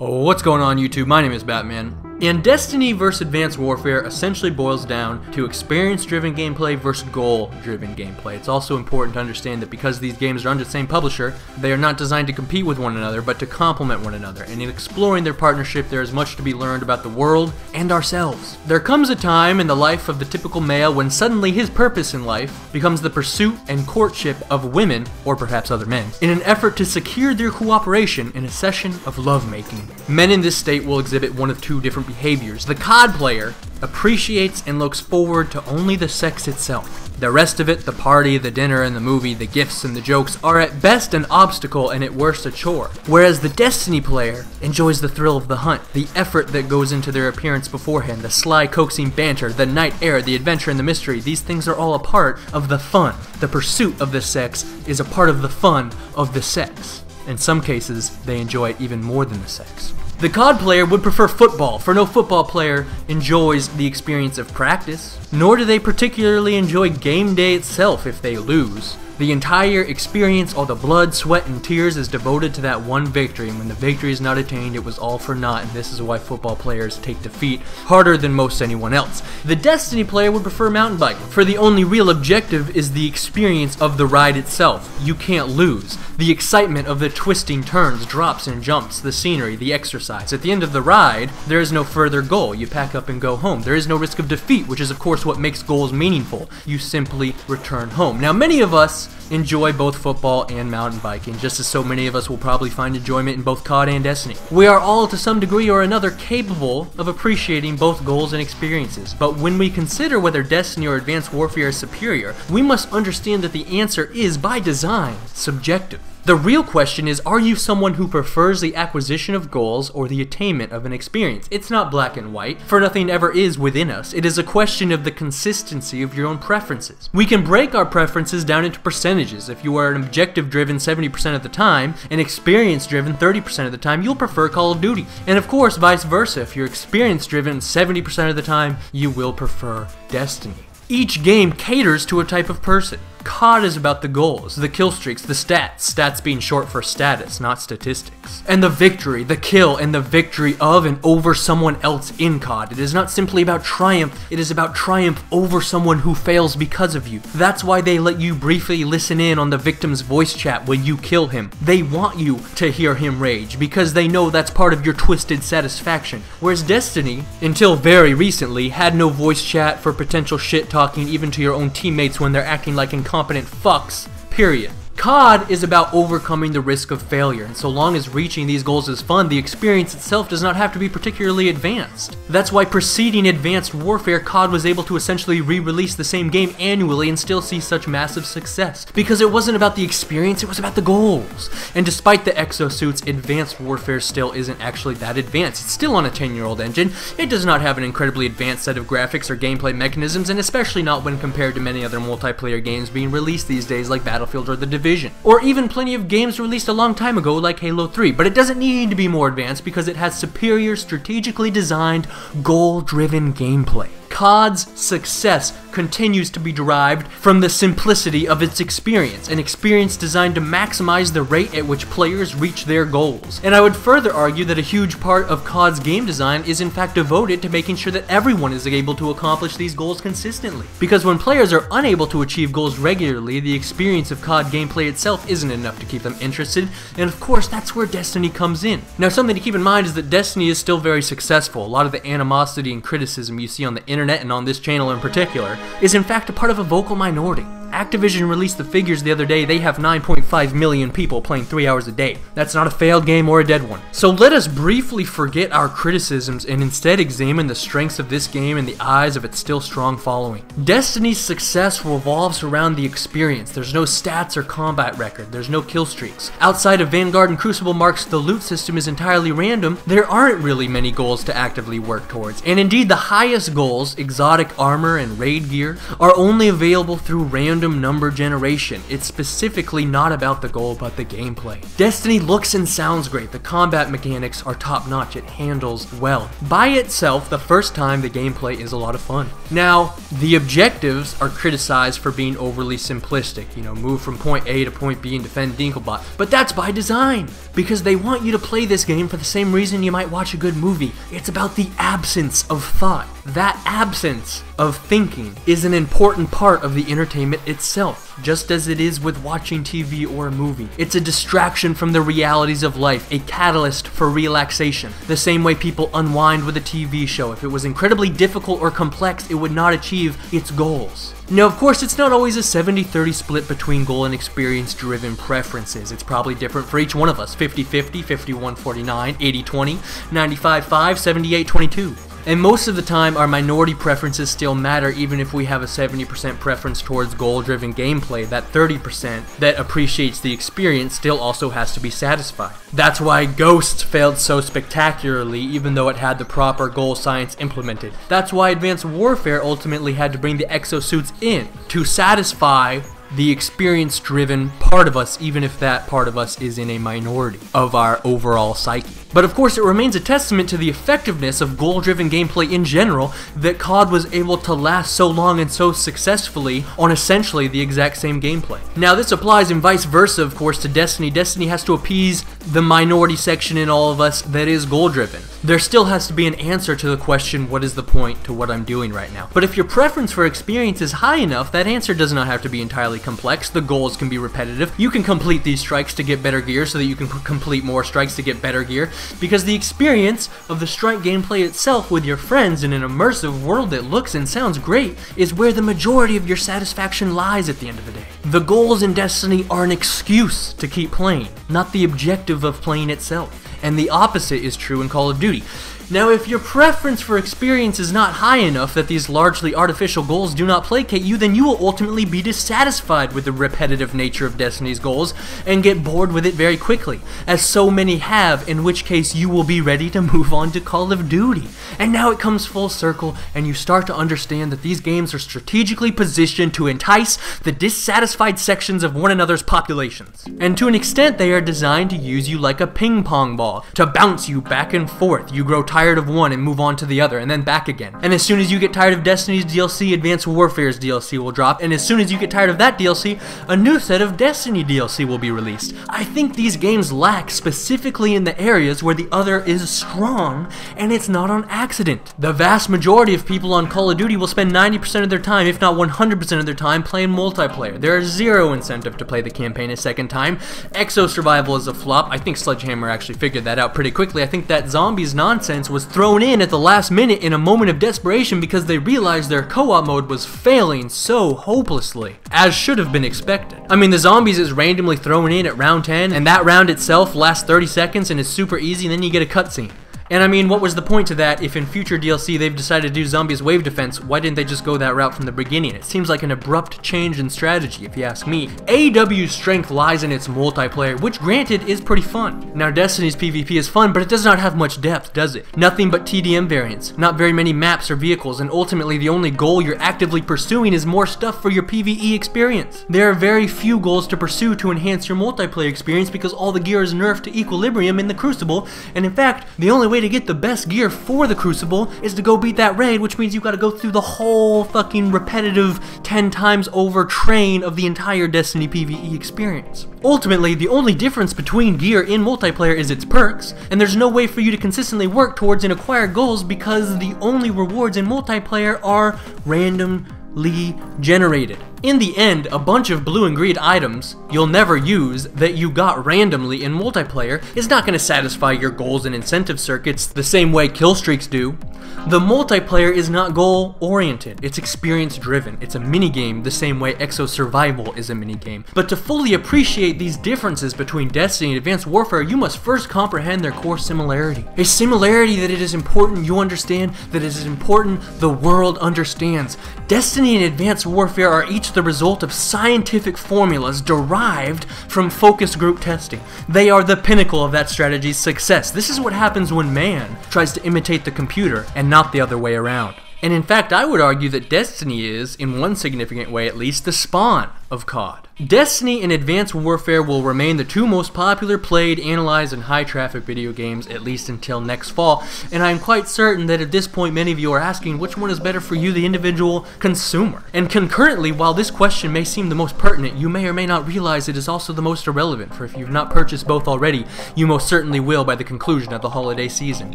What's going on YouTube? My name is Batman. And Destiny vs Advanced Warfare essentially boils down to experience-driven gameplay versus goal-driven gameplay. It's also important to understand that because these games are under the same publisher, they are not designed to compete with one another, but to complement one another. And in exploring their partnership, there is much to be learned about the world and ourselves. There comes a time in the life of the typical male when suddenly his purpose in life becomes the pursuit and courtship of women, or perhaps other men, in an effort to secure their cooperation in a session of lovemaking. Men in this state will exhibit one of two different behaviors. The COD player appreciates and looks forward to only the sex itself. The rest of it, the party, the dinner, and the movie, the gifts and the jokes, are at best an obstacle and at worst a chore. Whereas the Destiny player enjoys the thrill of the hunt, the effort that goes into their appearance beforehand, the sly coaxing banter, the night air, the adventure, and the mystery. These things are all a part of the fun. The pursuit of the sex is a part of the fun of the sex. In some cases, they enjoy it even more than the sex. The COD player would prefer football, for no football player enjoys the experience of practice, nor do they particularly enjoy game day itself if they lose. The entire experience, all the blood, sweat, and tears is devoted to that one victory, and when the victory is not attained, it was all for naught, and this is why football players take defeat harder than most anyone else. The Destiny player would prefer mountain biking, for the only real objective is the experience of the ride itself. You can't lose. The excitement of the twisting turns, drops, and jumps, the scenery, the exercise. At the end of the ride, there is no further goal. You pack up and go home. There is no risk of defeat, which is of course what makes goals meaningful. You simply return home. Now many of us enjoy both football and mountain biking, just as so many of us will probably find enjoyment in both COD and Destiny. We are all to some degree or another capable of appreciating both goals and experiences, but when we consider whether Destiny or Advanced Warfare is superior, we must understand that the answer is, by design, subjective. The real question is, are you someone who prefers the acquisition of goals or the attainment of an experience? It's not black and white, for nothing ever is within us. It is a question of the consistency of your own preferences. We can break our preferences down into percentages. If you are an objective-driven 70% of the time, and experience-driven 30% of the time, you'll prefer Call of Duty. And of course, vice versa. If you're experience-driven 70% of the time, you will prefer Destiny. Each game caters to a type of person. COD is about the goals, the kill streaks, the stats being short for status, not statistics, and the victory, the kill, and the victory of and over someone else in COD. It is not simply about triumph, it is about triumph over someone who fails because of you. That's why they let you briefly listen in on the victim's voice chat when you kill him. They want you to hear him rage, because they know that's part of your twisted satisfaction. Whereas Destiny, until very recently, had no voice chat for potential shit talking even to your own teammates when they're acting like incompetent fucks, period. COD is about overcoming the risk of failure, and so long as reaching these goals is fun, the experience itself does not have to be particularly advanced. That's why preceding Advanced Warfare, COD was able to essentially re-release the same game annually and still see such massive success. Because it wasn't about the experience, it was about the goals. And despite the exosuits, Advanced Warfare still isn't actually that advanced. It's still on a 10-year-old engine. It does not have an incredibly advanced set of graphics or gameplay mechanisms, and especially not when compared to many other multiplayer games being released these days like Battlefield or The Division. Or even plenty of games released a long time ago like Halo 3, but it doesn't need to be more advanced because it has superior, strategically designed, goal-driven gameplay. COD's success continues to be derived from the simplicity of its experience, an experience designed to maximize the rate at which players reach their goals. And I would further argue that a huge part of COD's game design is in fact devoted to making sure that everyone is able to accomplish these goals consistently. Because when players are unable to achieve goals regularly, the experience of COD gameplay itself isn't enough to keep them interested, and of course that's where Destiny comes in. Now something to keep in mind is that Destiny is still very successful. A lot of the animosity and criticism you see on the internet and on this channel in particular is in fact a part of a vocal minority. Activision released the figures the other day. They have 9.5 million people playing 3 hours a day. That's not a failed game or a dead one. So let us briefly forget our criticisms and instead examine the strengths of this game in the eyes of its still strong following. Destiny's success revolves around the experience. There's no stats or combat record. There's no kill streaks. Outside of Vanguard and Crucible marks, the loot system is entirely random. There aren't really many goals to actively work towards. And indeed, the highest goals, exotic armor and raid gear, are only available through random random number generation. It's specifically not about the goal, but the gameplay. Destiny looks and sounds great. The combat mechanics are top-notch. It handles well. By itself, the first time, the gameplay is a lot of fun. Now, the objectives are criticized for being overly simplistic. You know, move from point A to point B and defend Dinklebot. But that's by design, because they want you to play this game for the same reason you might watch a good movie. It's about the absence of thought. That absence of thinking is an important part of the entertainment itself, just as it is with watching TV or a movie. It's a distraction from the realities of life, a catalyst for relaxation, the same way people unwind with a TV show. If it was incredibly difficult or complex, it would not achieve its goals. Now, of course, it's not always a 70-30 split between goal and experience-driven preferences. It's probably different for each one of us. 50-50, 51-49, 80-20, 95-5, 78-22. And most of the time, our minority preferences still matter, even if we have a 70% preference towards goal-driven gameplay. That 30% that appreciates the experience still also has to be satisfied. That's why Ghosts failed so spectacularly, even though it had the proper goal science implemented. That's why Advanced Warfare ultimately had to bring the exosuits in, to satisfy the experience-driven part of us, even if that part of us is in a minority of our overall psyche. But of course, it remains a testament to the effectiveness of goal-driven gameplay in general that COD was able to last so long and so successfully on essentially the exact same gameplay. Now, this applies in vice versa, of course, to Destiny. Destiny has to appease the minority section in all of us that is goal-driven. There still has to be an answer to the question, what is the point to what I'm doing right now? But if your preference for experience is high enough, that answer does not have to be entirely complex. The goals can be repetitive. You can complete these strikes to get better gear so that you can complete more strikes to get better gear, because the experience of the strike gameplay itself with your friends in an immersive world that looks and sounds great is where the majority of your satisfaction lies at the end of the day. The goals in Destiny are an excuse to keep playing, not the objective of playing itself. And the opposite is true in Call of Duty. Now, if your preference for experience is not high enough that these largely artificial goals do not placate you, then you will ultimately be dissatisfied with the repetitive nature of Destiny's goals and get bored with it very quickly, as so many have, in which case you will be ready to move on to Call of Duty. And now it comes full circle, and you start to understand that these games are strategically positioned to entice the dissatisfied sections of one another's populations. And to an extent, they are designed to use you like a ping pong ball, to bounce you back and forth. You grow tired of one and move on to the other, and then back again. And as soon as you get tired of Destiny's DLC, Advanced Warfare's DLC will drop, and as soon as you get tired of that DLC, a new set of Destiny DLC will be released. I think these games lack specifically in the areas where the other is strong, and it's not on accident. The vast majority of people on Call of Duty will spend 90% of their time, if not 100% of their time, playing multiplayer. There is zero incentive to play the campaign a second time. Exo Survival is a flop. I think Sledgehammer actually figured that out pretty quickly. I think that zombies nonsense was thrown in at the last minute in a moment of desperation because they realized their co-op mode was failing so hopelessly, as should have been expected. I mean, the zombies is randomly thrown in at round 10, and that round itself lasts 30 seconds and is super easy, and then you get a cutscene. And I mean, what was the point to that if in future DLC they've decided to do zombies wave defense? Why didn't they just go that route from the beginning? It seems like an abrupt change in strategy, if you ask me. AEW's strength lies in its multiplayer, which granted is pretty fun. Now, Destiny's PvP is fun, but it does not have much depth, does it? Nothing but TDM variants, not very many maps or vehicles, and ultimately the only goal you're actively pursuing is more stuff for your PvE experience. There are very few goals to pursue to enhance your multiplayer experience because all the gear is nerfed to equilibrium in the Crucible, and in fact, the only way to get the best gear for the Crucible is to go beat that raid, which means you gotta go through the whole fucking repetitive 10 times over train of the entire Destiny PvE experience. Ultimately, the only difference between gear in multiplayer is its perks, and there's no way for you to consistently work towards and acquire goals because the only rewards in multiplayer are randomly generated. In the end, a bunch of blue and green items you'll never use that you got randomly in multiplayer is not going to satisfy your goals and incentive circuits the same way kill streaks do. The multiplayer is not goal-oriented, it's experience-driven. It's a minigame the same way Exo Survival is a minigame. But to fully appreciate these differences between Destiny and Advanced Warfare, you must first comprehend their core similarity. A similarity that it is important you understand, that it is important the world understands. Destiny and Advanced Warfare are each the result of scientific formulas derived from focus group testing. They are the pinnacle of that strategy's success. This is what happens when man tries to imitate the computer and not the other way around. And in fact, I would argue that Destiny is, in one significant way at least, the spawn of COD. Destiny and Advanced Warfare will remain the two most popular, played, analyzed, and high-traffic video games, at least until next fall, and I am quite certain that at this point many of you are asking which one is better for you, the individual consumer. And concurrently, while this question may seem the most pertinent, you may or may not realize it is also the most irrelevant, for if you've not purchased both already, you most certainly will by the conclusion of the holiday season.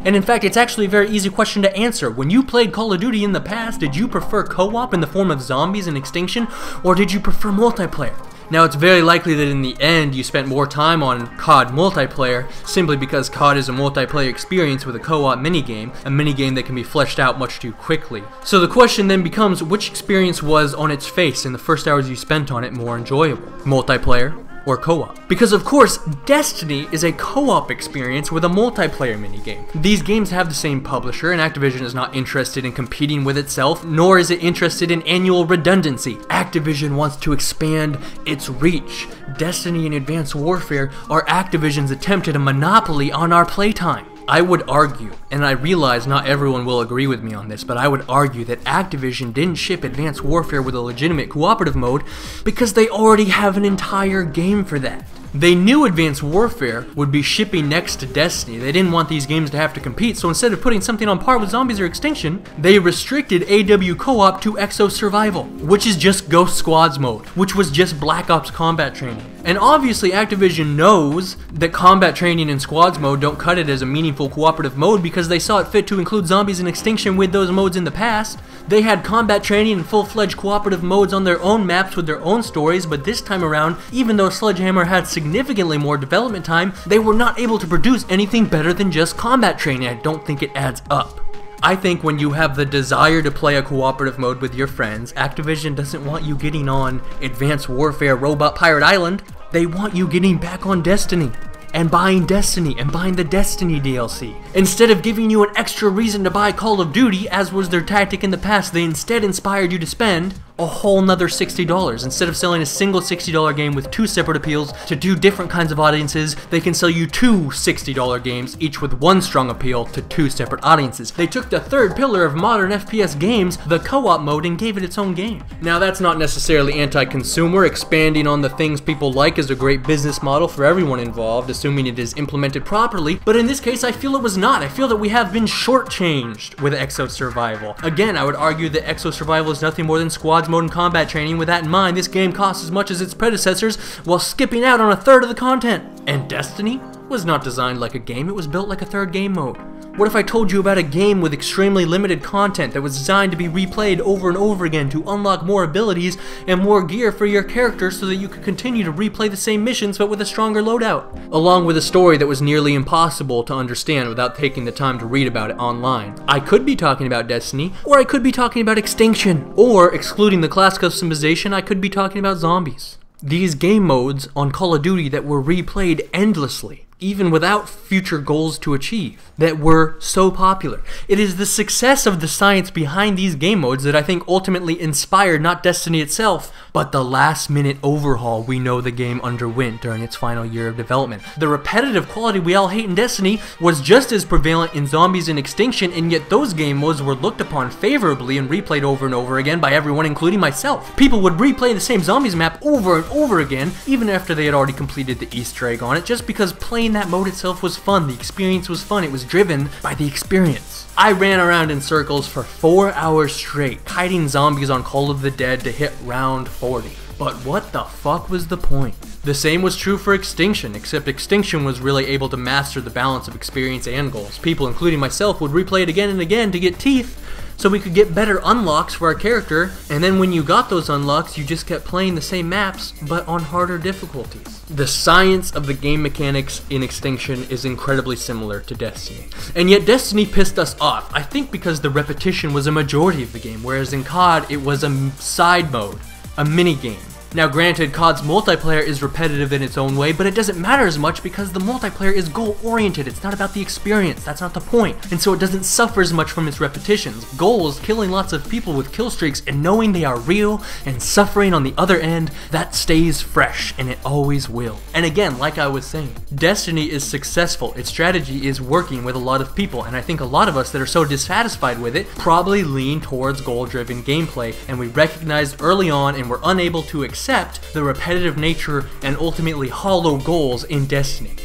And in fact, it's actually a very easy question to answer. When you played Call of Duty in the past, did you prefer co-op in the form of zombies and extinction, or did you prefer multiplayer? Now, it's very likely that in the end you spent more time on COD multiplayer simply because COD is a multiplayer experience with a co-op minigame, a minigame that can be fleshed out much too quickly. So the question then becomes, which experience was on its face in the first hours you spent on it more enjoyable? Multiplayer or co-op? Because of course, Destiny is a co-op experience with a multiplayer minigame. These games have the same publisher, and Activision is not interested in competing with itself, nor is it interested in annual redundancy. Activision wants to expand its reach. Destiny and Advanced Warfare are Activision's attempt at a monopoly on our playtime. I would argue, and I realize not everyone will agree with me on this, but I would argue that Activision didn't ship Advanced Warfare with a legitimate cooperative mode because they already have an entire game for that. They knew Advanced Warfare would be shipping next to Destiny. They didn't want these games to have to compete, so instead of putting something on par with Zombies or Extinction, they restricted AW Co-op to Exo Survival, which is just Ghost Squads mode, which was just Black Ops combat training. And obviously Activision knows that combat training and squads mode don't cut it as a meaningful cooperative mode because they saw it fit to include Zombies and Extinction with those modes in the past. They had combat training and full-fledged cooperative modes on their own maps with their own stories, but this time around, even though Sledgehammer had significantly more development time, they were not able to produce anything better than just combat training. I don't think it adds up. I think when you have the desire to play a cooperative mode with your friends, Activision doesn't want you getting on Advanced Warfare Robot Pirate Island. They want you getting back on Destiny and buying the Destiny DLC. Instead of giving you an extra reason to buy Call of Duty, as was their tactic in the past, they instead inspired you to spend a whole nother $60. Instead of selling a single $60 game with two separate appeals to two different kinds of audiences, they can sell you two $60 games, each with one strong appeal to two separate audiences. They took the third pillar of modern FPS games, the co-op mode, and gave it its own game. Now, that's not necessarily anti-consumer. Expanding on the things people like is a great business model for everyone involved, assuming it is implemented properly, but in this case, I feel it was not. I feel that we have been shortchanged with Exo Survival. Again, I would argue that Exo Survival is nothing more than squads mode and combat training. With that in mind, this game costs as much as its predecessors while skipping out on a third of the content. And Destiny was not designed like a game, it was built like a third game mode. What if I told you about a game with extremely limited content that was designed to be replayed over and over again to unlock more abilities and more gear for your character so that you could continue to replay the same missions but with a stronger loadout, along with a story that was nearly impossible to understand without taking the time to read about it online? I could be talking about Destiny, or I could be talking about Extinction, or excluding the class customization, I could be talking about Zombies. These game modes on Call of Duty that were replayed endlessly, even without future goals to achieve, that were so popular. It is the success of the science behind these game modes that I think ultimately inspired not Destiny itself, but the last-minute overhaul we know the game underwent during its final year of development. The repetitive quality we all hate in Destiny was just as prevalent in Zombies and Extinction, and yet those game modes were looked upon favorably and replayed over and over again by everyone, including myself. People would replay the same Zombies map over and over again, even after they had already completed the Easter egg on it, just because playing that mode itself was fun. The experience was fun. It was driven by the experience. I ran around in circles for 4 hours straight, kiting zombies on Call of the Dead to hit round 40. But what the fuck was the point? The same was true for Extinction, except Extinction was really able to master the balance of experience and goals. People, including myself, would replay it again and again to get teeth, so we could get better unlocks for our character, and then when you got those unlocks, you just kept playing the same maps, but on harder difficulties. The science of the game mechanics in Extinction is incredibly similar to Destiny. And yet Destiny pissed us off, I think because the repetition was a majority of the game, whereas in COD, it was a side mode, a mini game. Now granted, COD's multiplayer is repetitive in its own way, but it doesn't matter as much because the multiplayer is goal-oriented. It's not about the experience, that's not the point. And so it doesn't suffer as much from its repetitions. Goals, killing lots of people with kill streaks and knowing they are real and suffering on the other end, that stays fresh, and it always will. And again, like I was saying, Destiny is successful. Its strategy is working with a lot of people, and I think a lot of us that are so dissatisfied with it probably lean towards goal-driven gameplay, and we recognized early on and were unable to accept the repetitive nature and ultimately hollow goals in Destiny.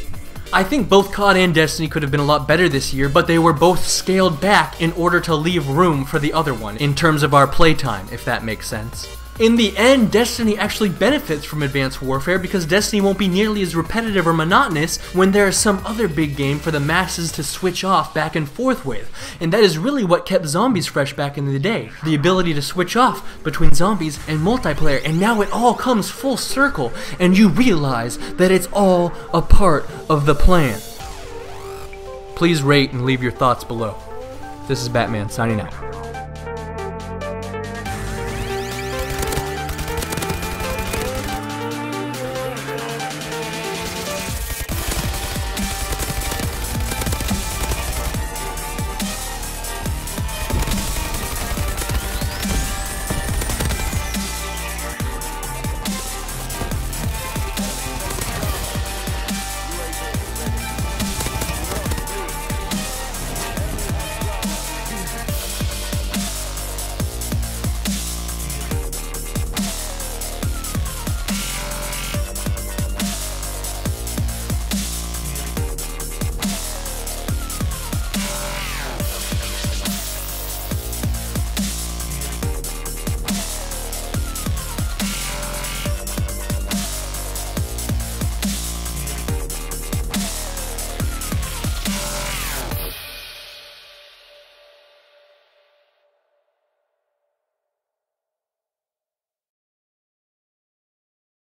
I think both COD and Destiny could have been a lot better this year, but they were both scaled back in order to leave room for the other one, in terms of our playtime, if that makes sense. In the end, Destiny actually benefits from Advanced Warfare because Destiny won't be nearly as repetitive or monotonous when there is some other big game for the masses to switch off back and forth with. And that is really what kept zombies fresh back in the day. The ability to switch off between zombies and multiplayer, and now it all comes full circle and you realize that it's all a part of the plan. Please rate and leave your thoughts below. This is Batman signing out.